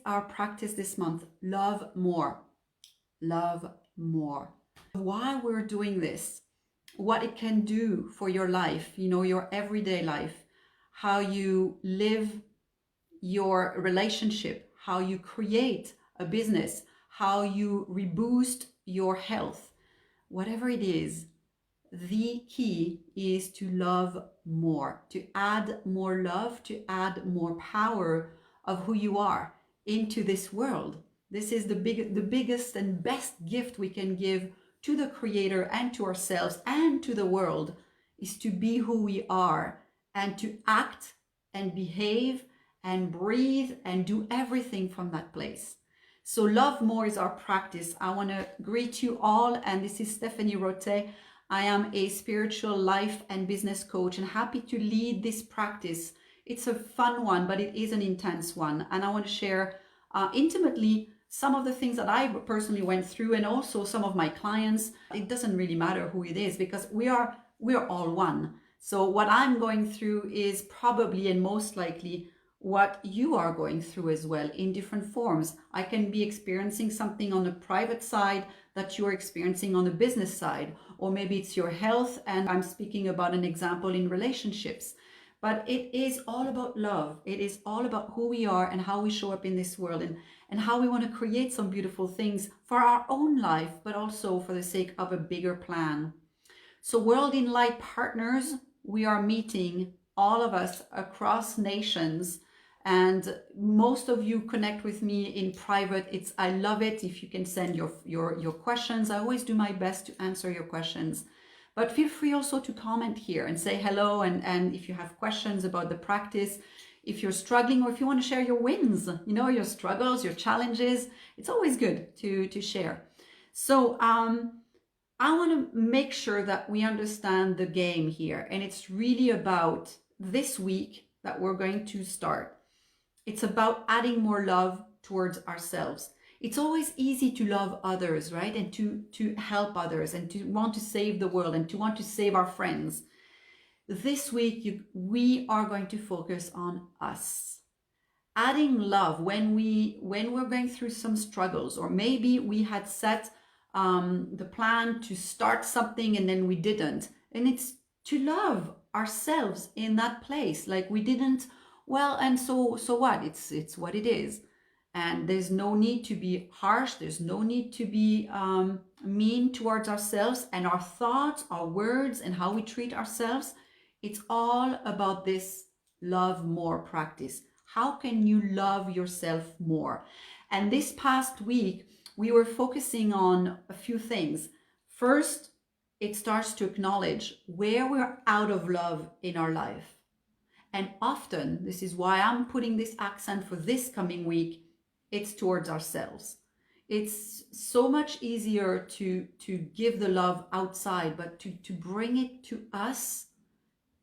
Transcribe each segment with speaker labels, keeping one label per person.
Speaker 1: our practice this month. Love more. Love more. Why we're doing this, what it can do for your life, your everyday life, how you live your relationship, how you create a business, how you reboost your health, whatever it is, the key is to love more, to add more love, to add more power of who you are into this world. This is the biggest and best gift we can give to the Creator and to ourselves and to the world, is to be who we are and to act and behave and breathe and do everything from that place. So love more is our practice. I want to greet you all, and this is Stéphanie Rottet. I am a spiritual life and business coach and happy to lead this practice. It's a fun one, but it is an intense one. And I want to share intimately some of the things that I personally went through, and also some of my clients. It doesn't really matter who it is, because we're all one. So what I'm going through is probably and most likely what you are going through as well, in different forms. I can be experiencing something on the private side that you're experiencing on the business side, or maybe it's your health, and I'm speaking about an example in relationships. But it is all about love. It is all about who we are and how we show up in this world, and how we want to create some beautiful things for our own life, but also for the sake of a bigger plan. So World INLIGHT partners, we are meeting, all of us across nations, and most of you connect with me in private. I love it if you can send your questions. I always do my best to answer your questions, but feel free also to comment here and say hello, and if you have questions about the practice, if you're struggling, or if you want to share your wins, your struggles, your challenges, it's always good to share. So I want to make sure that we understand the game here, and it's really about this week that we're going to start. It's about adding more love towards ourselves. It's always easy to love others, right? And to help others, and to want to save the world, and to want to save our friends. This week, we are going to focus on us. Adding love when we're going through some struggles, or maybe we had set the plan to start something and then we didn't. And it's to love ourselves in that place. Like we didn't, well, and so what? It's what it is. And there's no need to be harsh. There's no need to be mean towards ourselves and our thoughts, our words, and how we treat ourselves. It's all about this love more practice. How can you love yourself more? And this past week, we were focusing on a few things. First, it starts to acknowledge where we're out of love in our life. And often, this is why I'm putting this accent for this coming week, it's towards ourselves. It's so much easier to give the love outside, but to bring it to us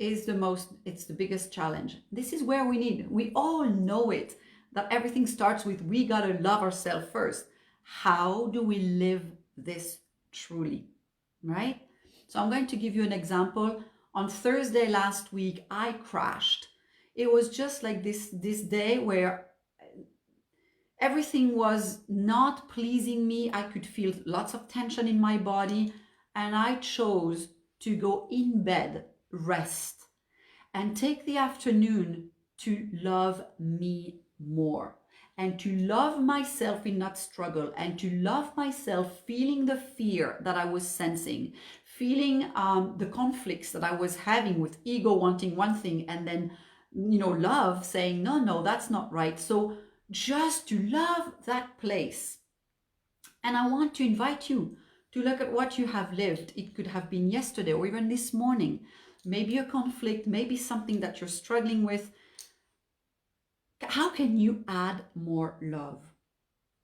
Speaker 1: it's the biggest challenge. This is where we all know it, that everything starts with, we gotta love ourselves first. How do we live this truly, right? So I'm going to give you an example. On Thursday last week, I crashed. It was just like this day where everything was not pleasing me. I could feel lots of tension in my body, and I chose to go in bed, rest, and take the afternoon to love me more, and to love myself in that struggle, and to love myself feeling the fear that I was sensing, feeling the conflicts that I was having with ego wanting one thing, and then love saying no, that's not right. So just to love that place. And I want to invite you to look at what you have lived. It could have been yesterday or even this morning, maybe a conflict, maybe something that you're struggling with. How can you add more love?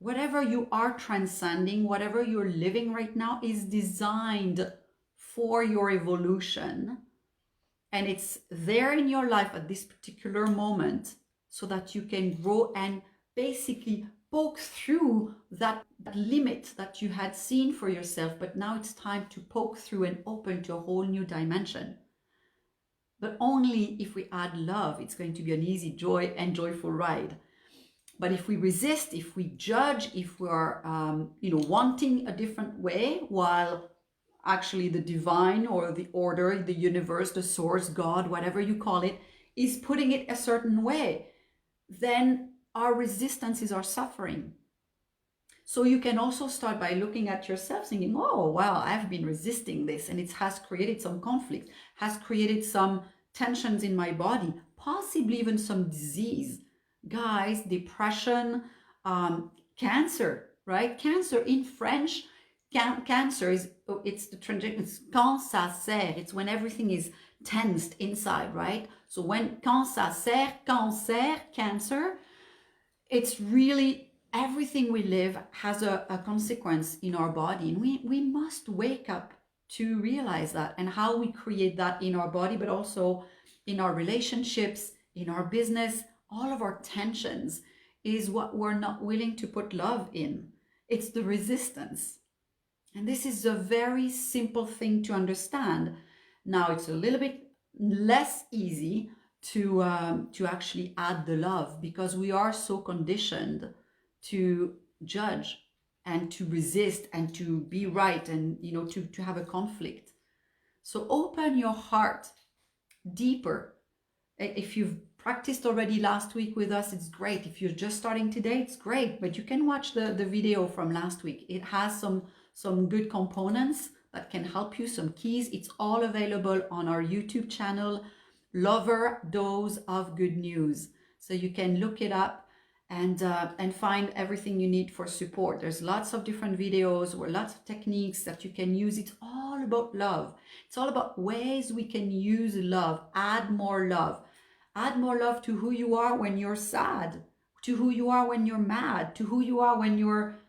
Speaker 1: Whatever you are transcending, whatever you're living right now is designed for your evolution. And it's there in your life at this particular moment so that you can grow and basically poke through that limit that you had seen for yourself. But now it's time to poke through and open to a whole new dimension. But only if we add love, it's going to be an easy, joyful ride. But if we resist, if we judge, if we're wanting a different way, while actually the divine or the order, the universe, the source, God, whatever you call it, is putting it a certain way, then our resistance is our suffering. So you can also start by looking at yourself thinking, oh, wow, I've been resisting this and it has created some conflict, has created some tensions in my body, possibly even some disease. Guys, depression, cancer, right? Cancer in French, cancer is, it's the transition, it's quand ça serre, it's when everything is tensed inside, right? So when quand ça serre, cancer, cancer, it's really everything we live has a consequence in our body. And we must wake up to realize that, and how we create that in our body, but also in our relationships, in our business. All of our tensions is what we're not willing to put love in. It's the resistance. And this is a very simple thing to understand. Now, it's a little bit less easy to actually add the love, because we are so conditioned to judge and to resist and to be right, and to have a conflict. So open your heart deeper. If you've practiced already last week with us, it's great. If you're just starting today, it's great. But you can watch the video from last week. It has some good components that can help you, some keys. It's all available on our YouTube channel, Lover Dose of Good News. So you can look it up and find everything you need for support. There's lots of different videos or lots of techniques that you can use. It's all about love. It's all about ways we can use love, add more love. Add more love to who you are when you're sad, to who you are when you're mad, to who you are when you're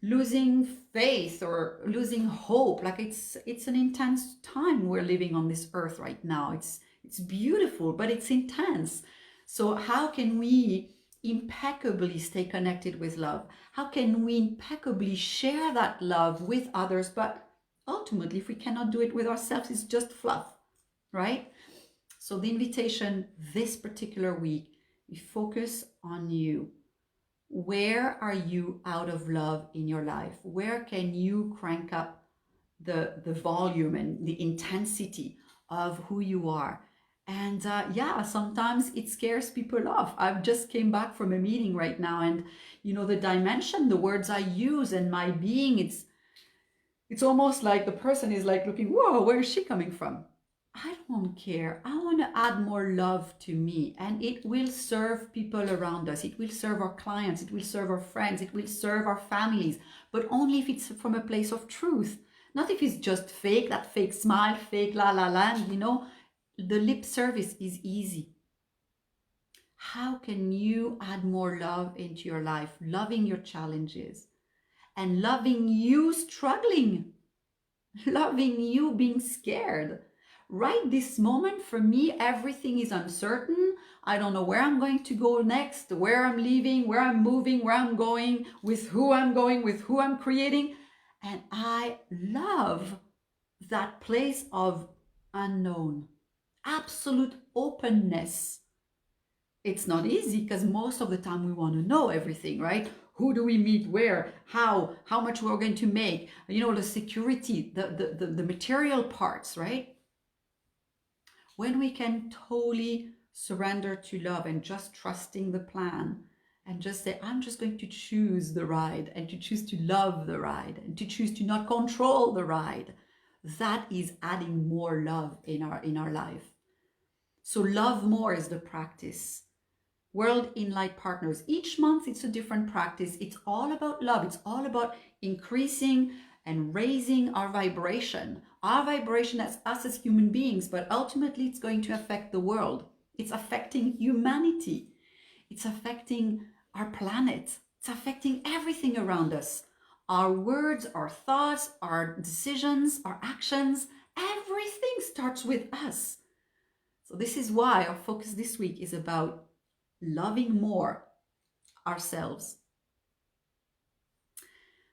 Speaker 1: losing faith or losing hope. Like it's an intense time we're living on this earth right now. It's beautiful, but it's intense. So how can we impeccably stay connected with love? How can we impeccably share that love with others? But ultimately, if we cannot do it with ourselves, it's just fluff, right? So the invitation this particular week, we focus on you. Where are you out of love in your life? Where can you crank up the volume and the intensity of who you are? And sometimes it scares people off. I've just came back from a meeting right now, and the dimension, the words I use and my being, it's almost like the person is like looking, whoa, where is she coming from? I don't care. I want to add more love to me, and it will serve people around us. It will serve our clients. It will serve our friends. It will serve our families, but only if it's from a place of truth, not if it's just fake, that fake smile, fake la la la. The lip service is easy. How can you add more love into your life, loving your challenges and loving you struggling, loving you being scared? Right this moment, for me, everything is uncertain. I don't know where I'm going to go next, where I'm leaving, where I'm moving, where I'm going, with who I'm going, with who I'm creating. And I love that place of unknown, absolute openness. It's not easy because most of the time we want to know everything, right? Who do we meet, where, how much we're going to make, the security, the material parts, right? When we can totally surrender to love and just trusting the plan and just say, I'm just going to choose the ride, and to choose to love the ride, and to choose to not control the ride, that is adding more love in our life. So love more is the practice. World INLIGHT partners, each month it's a different practice. It's all about love. It's all about increasing and raising our vibration as us as human beings, but ultimately it's going to affect the world. It's affecting humanity. It's affecting our planet. It's affecting everything around us. Our words, our thoughts, our decisions, our actions, everything starts with us. So this is why our focus this week is about loving more ourselves.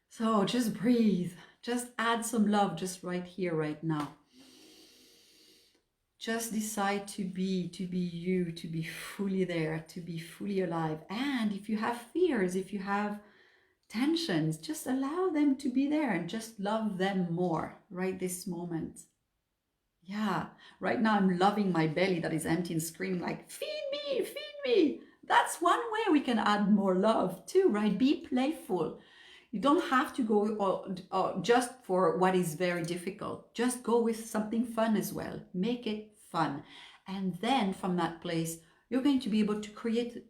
Speaker 1: So just breathe. Just add some love just right here, right now. Just decide to be you, to be fully there, to be fully alive. And if you have fears, if you have tensions, just allow them to be there and just love them more right this moment. Yeah, right now I'm loving my belly that is empty and screaming like, feed me, feed me. That's one way we can add more love too, right? Be playful. You don't have to go just for what is very difficult. Just go with something fun as well. Make it fun. And then from that place, you're going to be able to create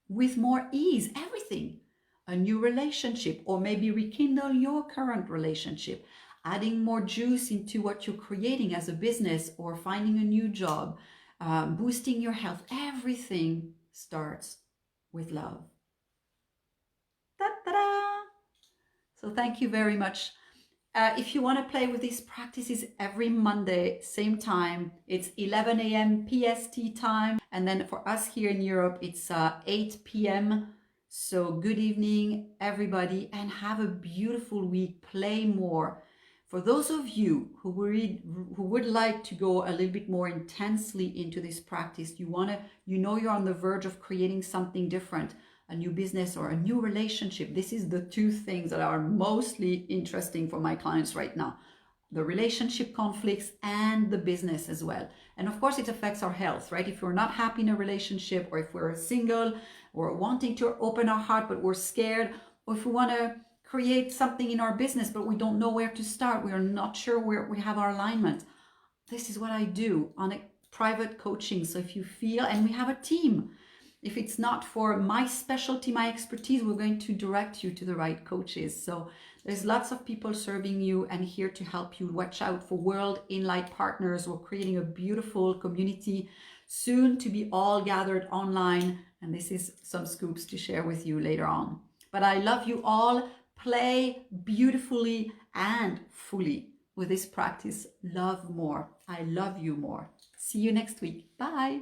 Speaker 1: with more ease everything. A new relationship, or maybe rekindle your current relationship, adding more juice into what you're creating as a business, or finding a new job, boosting your health. Everything starts with love. Ta-da! So thank you very much. If you want to play with these practices every Monday, same time, it's 11 a.m. PST time. And then for us here in Europe, it's 8 p.m. So good evening, everybody, and have a beautiful week. Play more. For those of you who would like to go a little bit more intensely into this practice, you know you're on the verge of creating something different, a new business or a new relationship. This is the two things that are mostly interesting for my clients right now. The relationship conflicts and the business as well. And of course, it affects our health, right? If we're not happy in a relationship, or if we're single, or wanting to open our heart, but we're scared, or if we want to create something in our business, but we don't know where to start, we are not sure where we have our alignment. This is what I do on a private coaching. So if you feel, and we have a team, if it's not for my specialty, my expertise, we're going to direct you to the right coaches. So there's lots of people serving you and here to help you. Watch out for World INLIGHT partners. We're creating a beautiful community soon to be all gathered online. And this is some scoops to share with you later on. But I love you all. Play beautifully and fully with this practice. Love more. I love you more. See you next week. Bye.